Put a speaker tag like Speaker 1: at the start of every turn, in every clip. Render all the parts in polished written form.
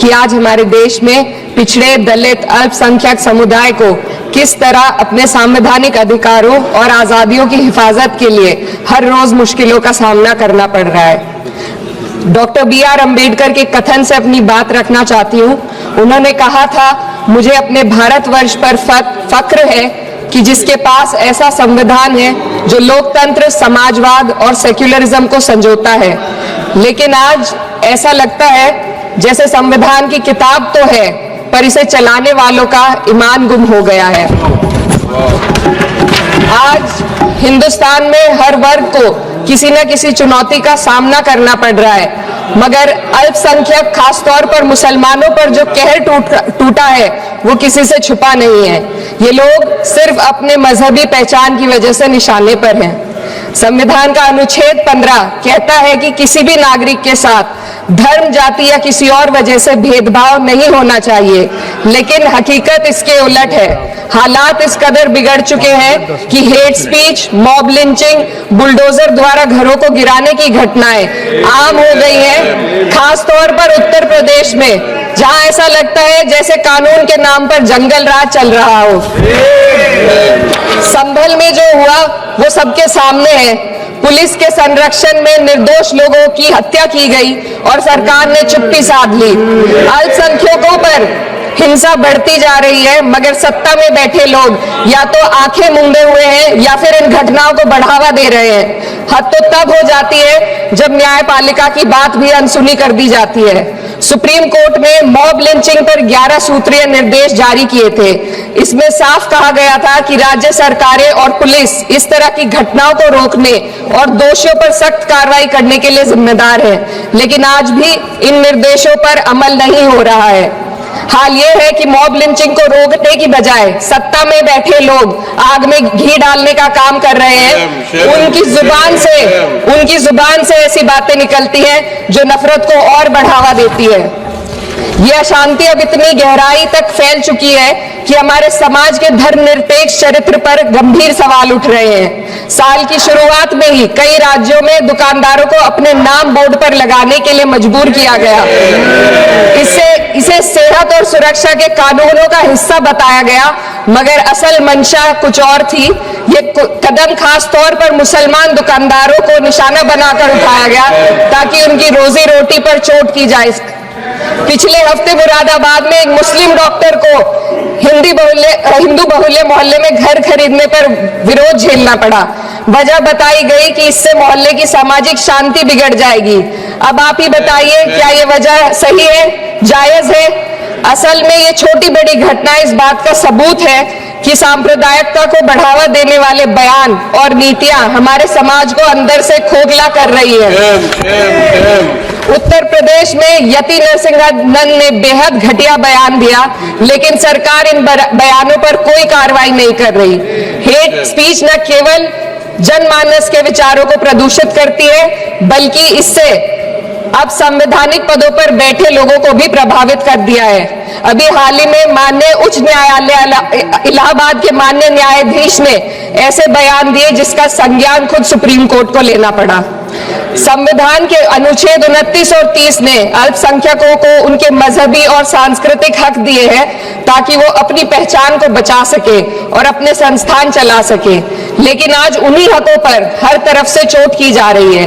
Speaker 1: कि आज हमारे देश में पिछड़े, दलित, अल्पसंख्यक समुदाय को किस तरह अपने संवैधानिक अधिकारों और आजादियों की हिफाजत के लिए हर रोज मुश्किलों का सामना करना पड़ रहा है। Doctor B.R. अम्बेडकर के कथन से अपनी बात रखना चाहती हूँ। उन्होंने कहा था, मुझे अपने भारतवर्ष पर फक्र है कि जिसके पास ऐसा संविधान है जो लोकतंत्र, समाजवाद और सेक्युलरिज्म को संजोता है। लेकिन आज ऐसा लगता है जैसे संविधान की किताब तो है, पर इसे चलाने वालों का ईमान गुम हो गया है। आज हिंदुस्तान में हर वर्ग को किसी न किसी चुनौती का सामना करना पड़ रहा है, मगर अल्पसंख्यक, खासतौर पर मुसलमानों पर जो कहर टूटा है वो किसी से छुपा नहीं है। ये लोग सिर्फ अपने मजहबी पहचान की वजह से निशाने पर हैं। संविधान का अनुच्छेद 15 कहता है कि किसी भी नागरिक के साथ धर्म, जाति या किसी और वजह से भेदभाव नहीं होना चाहिए, लेकिन हकीकत इसके उलट है। हालात इस कदर बिगड़ चुके हैं कि hate speech, mob lynching, bulldozer द्वारा घरों को गिराने की घटनाएं आम हो गई हैं, खास तौर पर उत्तर प्रदेश में, जहां ऐसा लगता है जैसे कानून के नाम पर जंगल राज चल रहा हो। संभल में जो हुआ वो सबके सामने है। पुलिस के संरक्षण में निर्दोष लोगों की हत्या की गई और सरकार ने चुप्पी साध ली। अल्पसंख्यकों पर हिंसा बढ़ती जा रही है, मगर सत्ता में बैठे लोग या तो आंखें मूंदे हुए हैं या फिर इन घटनाओं को बढ़ावा दे रहे हैं। हद तो तब हो जाती है जब न्यायपालिका की बात भी अनसुनी कर दी जाती है। सुप्रीम कोर्ट ने मॉब लिंचिंग पर 11 सूत्रीय निर्देश जारी किए थे। इसमें साफ कहा गया था कि राज्य सरकारें और पुलिस इस तरह की घटनाओं को रोकने और दोषियों पर सख्त कार्रवाई करने के लिए जिम्मेदार है, लेकिन आज भी इन निर्देशों पर अमल नहीं हो रहा है। हाल ये है कि मॉब लिंचिंग को रोकने की बजाय सत्ता में बैठे लोग आग में घी डालने का काम कर रहे हैं। उनकी जुबान से ऐसी बातें निकलती हैं जो नफरत को और बढ़ावा देती है। यह अशांति अब इतनी गहराई तक फैल चुकी है कि हमारे समाज के धर्मनिरपेक्ष चरित्र पर गंभीर सवाल उठ रहे हैं। साल की शुरुआत में ही कई राज्यों में दुकानदारों को अपने नाम बोर्ड पर लगाने के लिए मजबूर किया गया। इसे सेहत और सुरक्षा के कानूनों का हिस्सा बताया गया, मगर असल मंशा कुछ और थी। ये कदम खास तौर पर मुसलमान दुकानदारों को निशाना बनाकर उठाया गया ताकि उनकी रोजी रोटी पर चोट की जाए। पिछले हफ्ते मुरादाबाद में एक मुस्लिम डॉक्टर को हिंदू बहुल्य मोहल्ले में घर खरीदने पर विरोध झेलना पड़ा। वजह बताई गई कि इससे मोहल्ले की सामाजिक शांति बिगड़ जाएगी। अब आप ही बताइए, क्या ये वजह सही है, जायज है? असल में ये छोटी बड़ी घटना इस बात का सबूत है कि सांप्रदायिकता को बढ़ावा देने वाले बयान और नीतियां हमारे समाज को अंदर से खोखला कर रही है। उत्तर प्रदेश में यति नरसिंहन ने बेहद घटिया बयान दिया, लेकिन सरकार इन बयानों पर कोई कार्रवाई नहीं कर रही। हेट स्पीच न केवल जनमानस के विचारों को प्रदूषित करती है, बल्कि इससे अब संवैधानिक पदों पर बैठे लोगों को भी प्रभावित कर दिया है। अभी हाल ही में माननीय उच्च न्यायालय इलाहाबाद के माननीय न्यायाधीश ने ऐसे बयान दिए जिसका संज्ञान खुद सुप्रीम कोर्ट को लेना पड़ा। संविधान के अनुच्छेद 29 और 30 ने अल्पसंख्यकों को उनके मजहबी और सांस्कृतिक हक दिए हैं ताकि वो अपनी पहचान को बचा सके और अपने संस्थान चला सके, लेकिन आज उन्हीं हकों पर हर तरफ से चोट की जा रही है।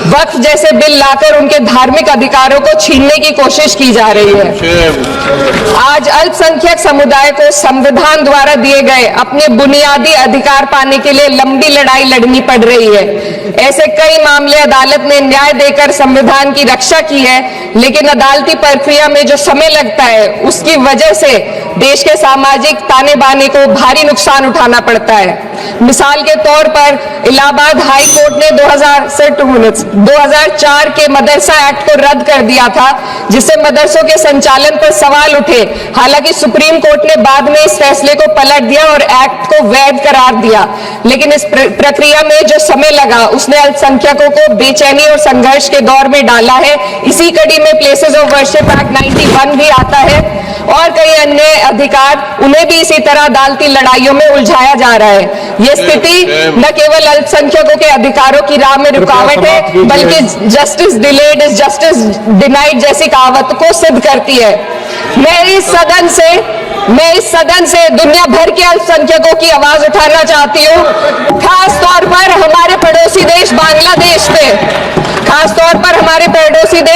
Speaker 1: वक्फ जैसे बिल लाकर उनके धार्मिक अधिकारों को छीनने की कोशिश की जा रही है। आज अल्पसंख्यक समुदाय को संविधान द्वारा दिए गए अपने बुनियादी अधिकार पाने के लिए लंबी लड़ाई लड़नी पड़ रही है। ऐसे कई मामले अदालत ने न्याय देकर संविधान की रक्षा की है, लेकिन अदालती प्रक्रिया में जो समय लगता है उसकी वजह से देश के सामाजिक ताने बाने को भारी नुकसान उठाना पड़ता है। मिसाल के तौर पर इलाहाबाद हाई कोर्ट ने 2004 के मदरसा एक्ट को रद्द कर दिया था, जिससे मदरसों के संचालन पर सवाल उठे। हालांकि सुप्रीम कोर्ट ने बाद में इस फैसले को पलट दिया और एक्ट को वैध करार दिया, लेकिन इस प्रक्रिया में जो समय लगा उसने अल्पसंख्यकों को बेचैनी और संघर्ष के दौर में डाला है। इसी कड़ी में प्लेसेस ऑफ वर्शिप एक्ट 91 भी आता है और कई अन्य अधिकार, उन्हें भी इसी तरह अदालती लड़ाइयों में उलझाया जा रहा है। ये स्थिति न केवल अल्पसंख्यकों के अधिकारों की राह में रुकावट है, बल्कि justice delayed is justice denied जैसी कहावत को सिद्ध करती है। मैं इस सदन से दुनिया भर के अल्पसंख्यकों की आवाज उठाना चाहती हूँ, खास तौर पर हमारे पड़ोसी देश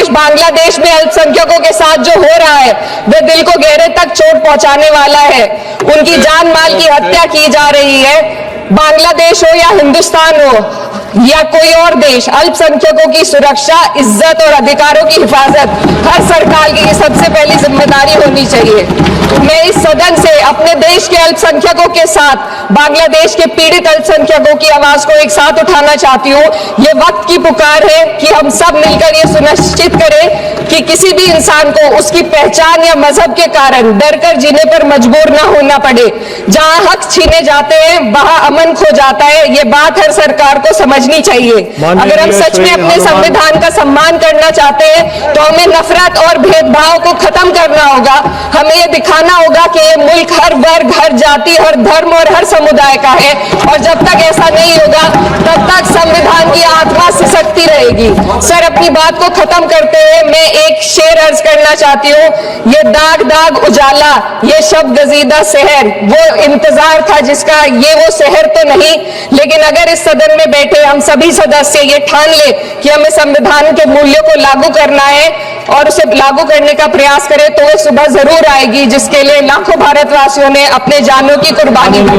Speaker 1: बांग्लादेश में अल्पसंख्यकों के साथ जो हो रहा है वह दिल को गहरे तक चोट पहुंचाने वाला है। उनकी जान माल की हत्या की जा रही है। बांग्लादेश हो या हिंदुस्तान हो या कोई और देश, अल्पसंख्यकों की सुरक्षा, इज्जत और अधिकारों की हिफाजत हर सरकार की सबसे पहली जिम्मेदारी होनी चाहिए। मैं इस सदन से अपने देश के अल्पसंख्यकों के साथ बांग्लादेश के पीड़ित अल्पसंख्यकों की आवाज को एक साथ उठाना चाहती हूँ। ये वक्त की पुकार है कि हम सब मिलकर ये सुनिश्चित करें कि किसी भी इंसान को उसकी पहचान या मजहब के कारण डरकर जीने पर मजबूर ना होना पड़े। जहां हक छीने जाते हैं वहां अमन खो जाता है। ये बात हर सरकार को समझनी चाहिए। अगर हम सच में अपने संविधान का सम्मान करना चाहते हैं तो हमें नफरत और भेदभाव को खत्म करना होगा। हमें ये दिखाना होगा कि ये मुल्क हर वर्ग, हर जाति, हर धर्म और हर समुदाय का है, और जब तक ऐसा नहीं होगा तब तक संविधान की आत्मा सिसकती रहेगी। सर, अपनी बात को खत्म करते हुए मैं एक शेर अर्ज करना चाहती हूँ। ये दाग दाग उजाला, ये शब गजीदा शहर, वो इंतजार था जिसका ये वो शहर तो नहीं। लेकिन अगर इस सदन में बैठे हम सभी सदस्य ये ठान ले कि हमें संविधान के मूल्यों को लागू करना है और उसे लागू करने का प्रयास करें, तो वह सुबह जरूर आएगी जिसके लिए लाखों भारतवासियों ने अपने जानों की कुर्बानी दी।